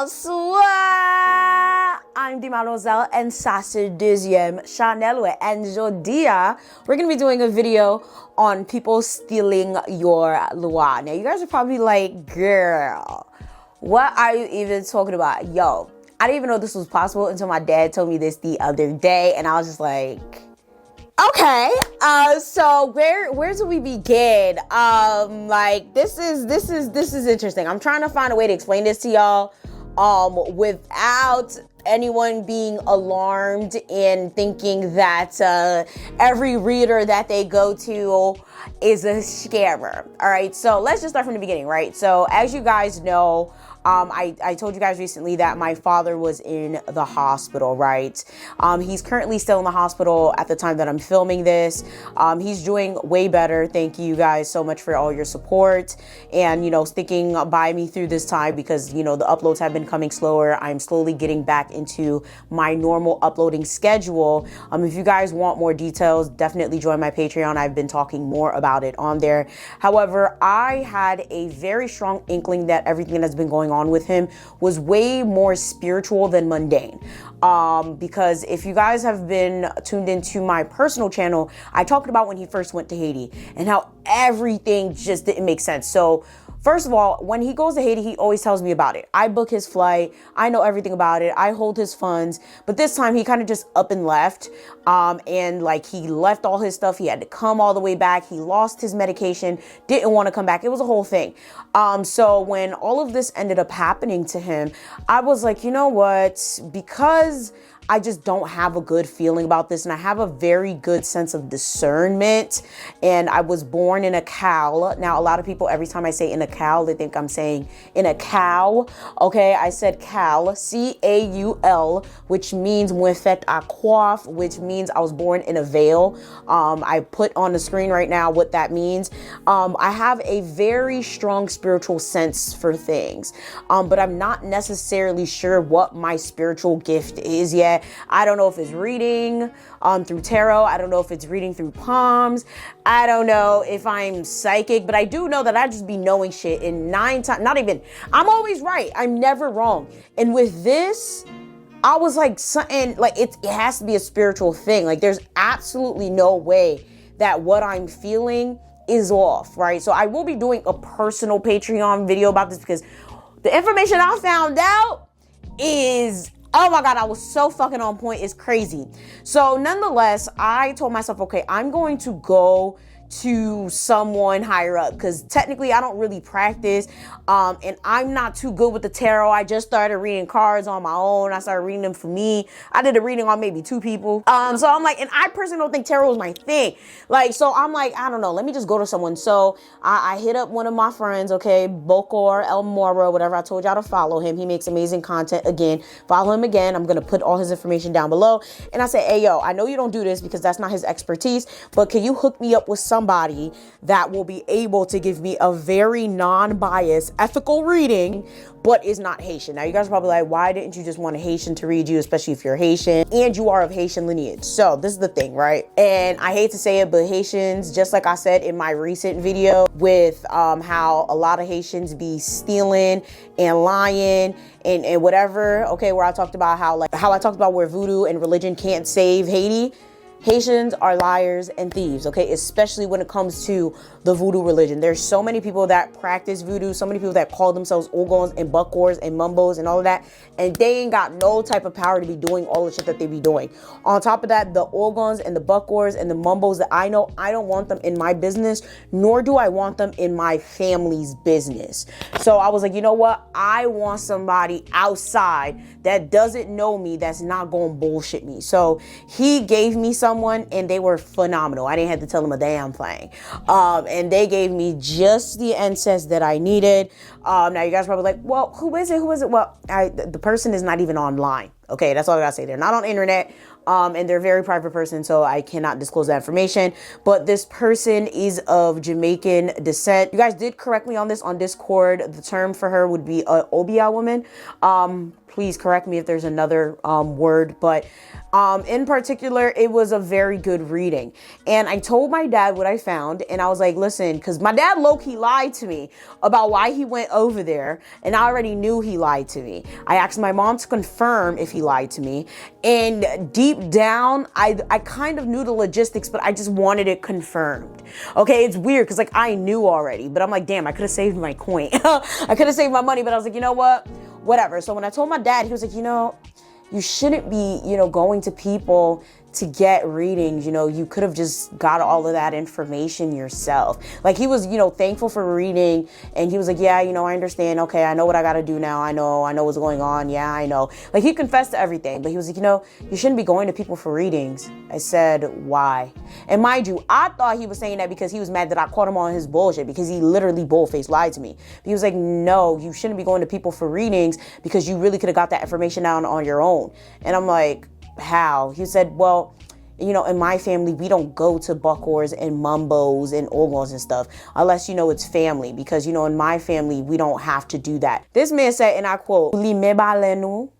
Bonsoir! I'm Mademoiselle and ça c'est deuxième Chanel and aujourd'hui, we're going to be doing a video on people stealing your loi. Now you guys are probably like, girl, what are you even talking about? Yo, I didn't even know this was possible until my dad told me this the other day and I was just like, okay, so where do we begin? This is interesting. I'm trying to find a way to explain this to y'all, without anyone being alarmed and thinking that every reader that they go to is a scammer. All right, so let's just start from the beginning, right? So as you guys know, I told you guys recently that my father was in the hospital, right? He's currently still in the hospital at the time that I'm filming this. He's doing way better. Thank you guys so much for all your support and, you know, sticking by me through this time because, you know, the uploads have been coming slower. I'm slowly getting back into my normal uploading schedule. If you guys want more details, definitely join my Patreon. I've been talking more about it on there. However, I had a very strong inkling that everything that's been going on with him was way more spiritual than mundane. Because if you guys have been tuned into my personal channel, I talked about when he first went to Haiti and how everything just didn't make sense. So first of all, when he goes to Haiti, he always tells me about it. I book his flight. I know everything about it. I hold his funds. But this time he kind of just up and left. And like he left all his stuff. He had to come all the way back. He lost his medication, didn't want to come back. It was a whole thing. So when all of this ended up happening to him, I was like, you know what? Because I just don't have a good feeling about this. And I have a very good sense of discernment. And I was born in a cow. Now, a lot of people, every time I say in a cow, they think I'm saying in a cow. Okay, I said cow, C-A-U-L, which means moueffette à coiffe, which means I was born in a veil. I put on the screen right now what that means. I have a very strong spiritual sense for things. But I'm not necessarily sure what my spiritual gift is yet. I don't know if it's reading through tarot. I don't know if it's reading through palms. I don't know if I'm psychic, but I do know that I just be knowing shit in 9 times. Not even, I'm always right. I'm never wrong. And with this, I was like, something like it has to be a spiritual thing. Like there's absolutely no way that what I'm feeling is off, right? So I will be doing a personal Patreon video about this because the information I found out is, oh my God, I was so fucking on point. It's crazy. So nonetheless, I told myself, okay, I'm going to go to someone higher up because technically I don't really practice and I'm not too good with the tarot. I just started reading cards on my own. I started reading them for me. I did a reading on maybe 2 people. So I'm like, and I personally don't think tarot is my thing. Like, so I'm like, I don't know, let me just go to someone. So I hit up one of my friends, okay, Bokor Elmera, whatever. I told y'all to follow him. He makes amazing content. Again, follow him again. I'm going to put all his information down below. And I said, hey, yo, I know you don't do this because that's not his expertise, but can you hook me up with somebody that will be able to give me a very non-biased, ethical reading, but is not Haitian? Now, you guys are probably like, why didn't you just want a Haitian to read you, especially if you're Haitian and you are of Haitian lineage? So this is the thing, right? And I hate to say it, but Haitians, just like I said in my recent video with how a lot of Haitians be stealing and lying and whatever, okay, where I talked about how I talked about where voodoo and religion can't save Haiti. Haitians are liars and thieves, okay? Especially when it comes to the voodoo religion. There's so many people that practice voodoo, so many people that call themselves Ogons and Bokors and Mumbos and all of that, and they ain't got no type of power to be doing all the shit that they be doing. On top of that, the Ogons and the Bokors and the Mumbos that I know, I don't want them in my business, nor do I want them in my family's business. So I was like, you know what? I want somebody outside that doesn't know me, that's not gonna bullshit me. So he gave me someone and they were phenomenal. I didn't have to tell them a damn thing. And they gave me just the incense that I needed. Now you guys are probably like, well, who is it? Who is it? Well, the person is not even online. Okay, that's all I gotta say. They're not on the internet. and they're a very private person, so I cannot disclose that information. But this person is of Jamaican descent. You guys did correct me on this on Discord. The term for her would be a Obia woman. Please correct me if there's another word, but in particular, it was a very good reading. And I told my dad what I found, and I was like, listen, because my dad low-key lied to me about why he went over there, and I already knew he lied to me. I asked my mom to confirm if he lied to me, and deep down, I kind of knew the logistics, but I just wanted it confirmed. Okay, it's weird, because like I knew already, but I'm like, damn, I could have saved my coin. I could have saved my money, but I was like, you know what? Whatever. So when I told my dad, he was like, you know, you shouldn't be, you know, going to people to get readings. You know, you could have just got all of that information yourself. Like he was, you know, thankful for reading, and he was like, yeah, you know, I understand. Okay, I know what I got to do now. I know what's going on. Yeah, I know. Like he confessed to everything, but he was like, you know, you shouldn't be going to people for readings. I said, why? And mind you, I thought he was saying that because he was mad that I caught him on his bullshit, because he literally bold-faced lied to me. But he was like, no, you shouldn't be going to people for readings because you really could have got that information down on your own. And I'm like, how? He said, well, you know, in my family, we don't go to Bokors and Mumbos and Ogons and stuff unless, you know, it's family, because, you know, in my family, we don't have to do that. This man said, and I quote, "Li me bale nou,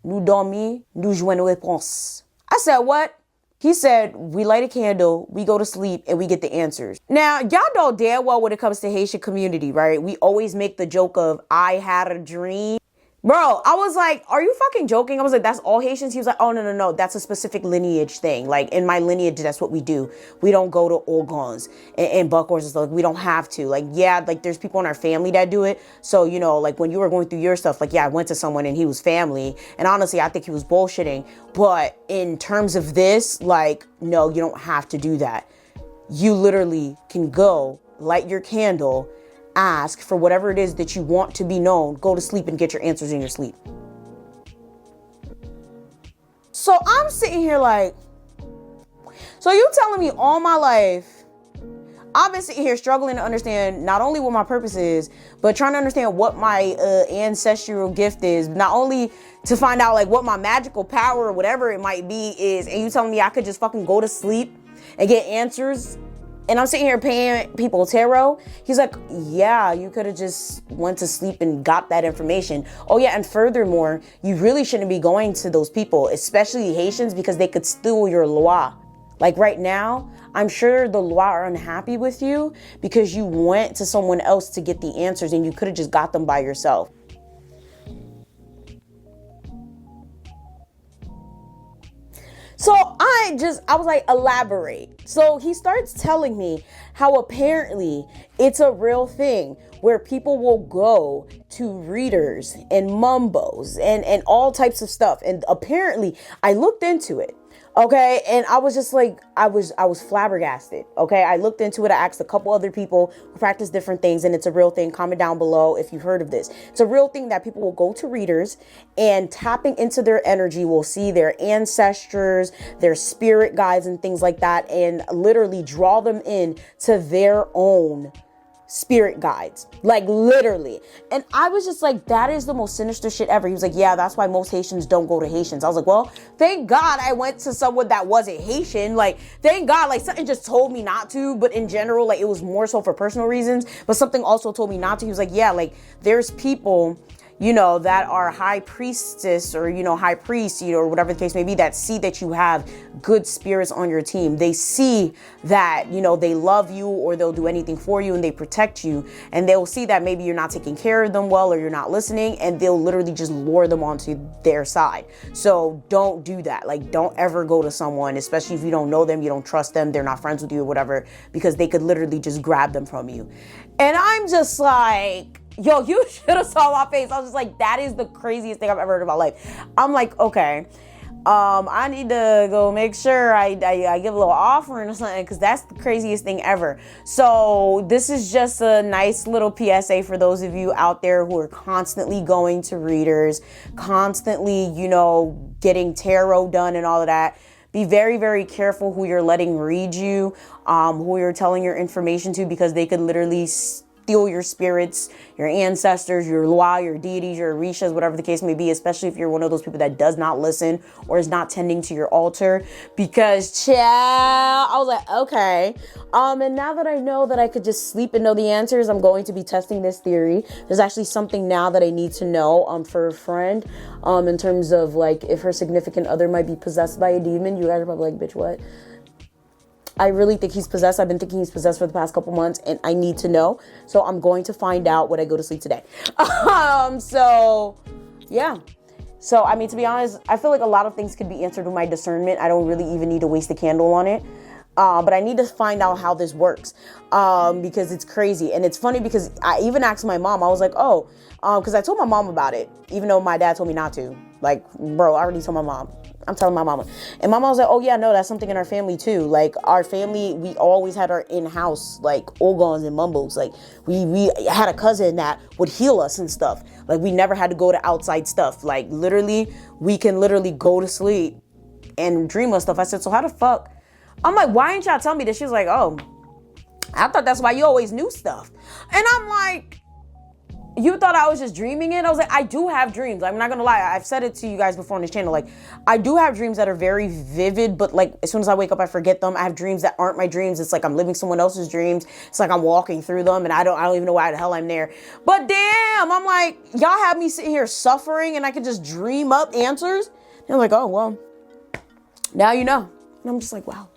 nou dormi, nou jwen réponse." I said, what? He said, we light a candle, we go to sleep, and we get the answers. Now, y'all know damn well when it comes to Haitian community, right? We always make the joke of, I had a dream. Bro, I was like, are you fucking joking? I was like, that's all Haitians? He was like, oh, no. That's a specific lineage thing. Like, in my lineage, that's what we do. We don't go to Ogons and Bokors and stuff. Like, we don't have to. Like, yeah, like, there's people in our family that do it. So, you know, like, when you were going through your stuff, like, yeah, I went to someone and he was family. And honestly, I think he was bullshitting. But in terms of this, like, no, you don't have to do that. You literally can go, light your candle, ask for whatever it is that you want to be known, go to sleep and get your answers in your sleep. So I'm sitting here like, so you telling me all my life, I've been sitting here struggling to understand not only what my purpose is, but trying to understand what my ancestral gift is, not only to find out like what my magical power or whatever it might be is, and you telling me I could just fucking go to sleep and get answers. And I'm sitting here paying people tarot. He's like, yeah, you could have just went to sleep and got that information. Oh yeah, and furthermore, you really shouldn't be going to those people, especially Haitians, because they could steal your loi. Like right now, I'm sure the loi are unhappy with you because you went to someone else to get the answers and you could have just got them by yourself. So I was like, elaborate. So he starts telling me how apparently it's a real thing where people will go to readers and mumbos and all types of stuff. And apparently I looked into it. Okay. And I was just like, I was flabbergasted. Okay. I looked into it. I asked a couple other people who practice different things, and it's a real thing. Comment down below if you've heard of this. It's a real thing that people will go to readers, and tapping into their energy will see their ancestors, their spirit guides and things like that, and literally draw them in to their own spirit guides, like literally. And I was just like, that is the most sinister shit ever. He was like, yeah, that's why most Haitians don't go to Haitians. I was like, well, thank God I went to someone that wasn't Haitian. Like, thank God, like something just told me not to, but in general, like it was more so for personal reasons, but something also told me not to. He was like, yeah, like there's people, you know, that are high priestess or, you know, high priest, you know, or whatever the case may be, that see that you have good spirits on your team. They see that, you know, they love you or they'll do anything for you and they protect you. And they'll see that maybe you're not taking care of them well or you're not listening, and they'll literally just lure them onto their side. So don't do that. Like, don't ever go to someone, especially if you don't know them, you don't trust them, they're not friends with you or whatever, because they could literally just grab them from you. And I'm just like, yo, you should have saw my face. I was just like, that is the craziest thing I've ever heard in my life. I'm like, okay, I need to go make sure I give a little offering or something, because that's the craziest thing ever. So this is just a nice little PSA for those of you out there who are constantly going to readers, constantly, you know, getting tarot done and all of that. Be very, very careful who you're letting read you, who you're telling your information to, because they could literally steal steal your spirits, your ancestors, your Lwa, your deities, your Orishas, whatever the case may be, especially if you're one of those people that does not listen or is not tending to your altar. Because, child, I was like, okay. And now that I know that I could just sleep and know the answers, I'm going to be testing this theory. There's actually something now that I need to know for a friend, in terms of like if her significant other might be possessed by a demon. You guys are probably like, bitch, what? I really think he's possessed. I've been thinking he's possessed for the past couple months, and I need to know. So I'm going to find out when I go to sleep today. So yeah. So, I mean, to be honest, I feel like a lot of things could be answered with my discernment. I don't really even need to waste a candle on it. But I need to find out how this works, because it's crazy. And it's funny because I even asked my mom, I was like, oh, because I told my mom about it, even though my dad told me not to. Like, bro, I already told my mom. I'm telling my mama. And my mom was like, oh yeah, no, that's something in our family too. Like our family, we always had our in-house like ogons and mumbles. Like we had a cousin that would heal us and stuff. Like we never had to go to outside stuff. Like literally, we can literally go to sleep and dream of stuff. I said, so how the fuck? I'm like, why didn't y'all tell me this? She was like, oh, I thought that's why you always knew stuff. And I'm like, you thought I was just dreaming it? I was like, I do have dreams. I'm not gonna lie. I've said it to you guys before on this channel. Like, I do have dreams that are very vivid, but like, as soon as I wake up, I forget them. I have dreams that aren't my dreams. It's like I'm living someone else's dreams. It's like I'm walking through them, and I don't even know why the hell I'm there. But damn, I'm like, y'all have me sitting here suffering, and I could just dream up answers. And I'm like, oh, well, now you know. And I'm just like, wow.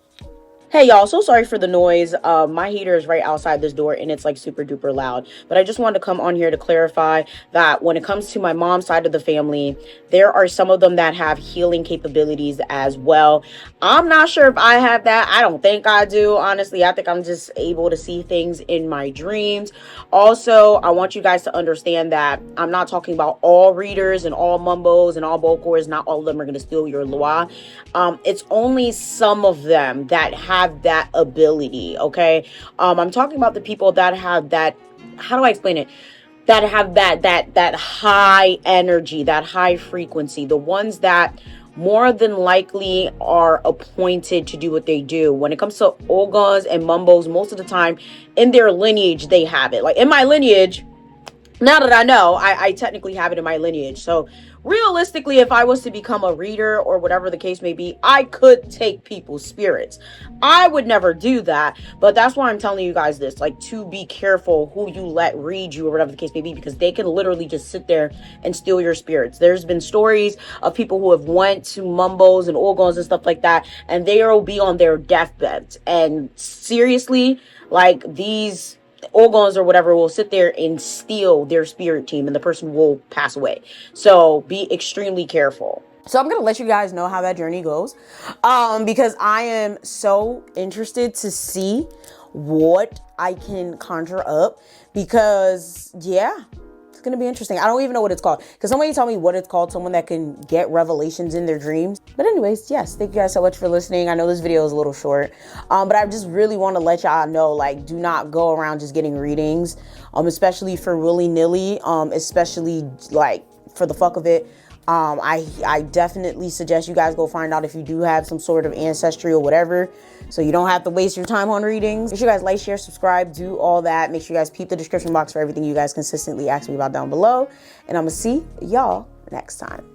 Hey y'all, so sorry for the noise. My heater is right outside this door and it's like super duper loud. But I just wanted to come on here to clarify that when it comes to my mom's side of the family, there are some of them that have healing capabilities as well. I'm not sure if I have that. I don't think I do. Honestly, I think I'm just able to see things in my dreams. Also, I want you guys to understand that I'm not talking about all readers and all mumbos and all bokors. Not all of them are going to steal your lwa. It's only some of them that have that ability. Okay. I'm talking about the people that have that, how do I explain it? That have that high energy, that high frequency, the ones that more than likely are appointed to do what they do. When it comes to ogons and mumbos, most of the time in their lineage, they have it. Like in my lineage, now that I know, I technically have it in my lineage. So realistically, if I was to become a reader or whatever the case may be, I could take people's spirits. I would never do that. But that's why I'm telling you guys this, like, to be careful who you let read you or whatever the case may be, because they can literally just sit there and steal your spirits. There's been stories of people who have went to mumbos and ogons and stuff like that, and they will be on their deathbeds. And seriously, like, these ogons or whatever will sit there and steal their spirit team and the person will pass away. So be extremely careful. So I'm going to let you guys know how that journey goes, because I am so interested to see what I can conjure up, because yeah, it's going to be interesting. I don't even know what it's called. Because somebody tell me what it's called, someone that can get revelations in their dreams. But anyways, yes, thank you guys so much for listening. I know this video is a little short, but I just really want to let y'all know, like, do not go around just getting readings, especially for willy-nilly, especially like for the fuck of it. I definitely suggest you guys go find out if you do have some sort of ancestry or whatever, so you don't have to waste your time on readings. Make sure you guys like, share, subscribe, do all that. Make sure you guys peep the description box for everything you guys consistently ask me about down below. And I'm gonna see y'all next time.